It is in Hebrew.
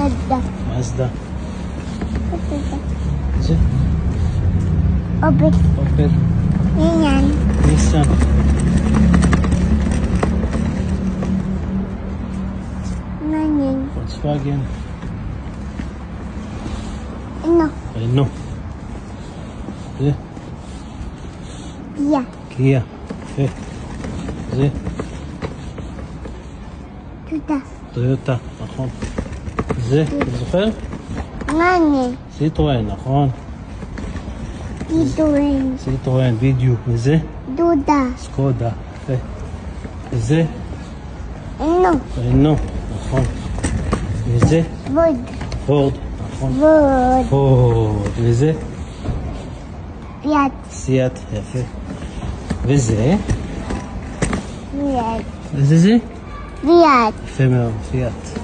מזדה. זה? אופל. אופל. ניסן. ניסן. מעניין. פולקסווגן. אינו. רנו. זה? קיה. קיה. יפה. זה? תודה. טויוטה, נכון. זה, אתה זוכר? מעניין. סיטרואן, נכון. גידורים. סיטרואן, בדיוק. וזה? דודה. סקודה, יפה. וזה? אינו. רנו, נכון. וזה? ווד. פורד, נכון. ווד. פורד. וזה? פיאט. סיאט, יפה. וזה? פיאט. וזה זה? פיאט. יפה מאוד, פיאט.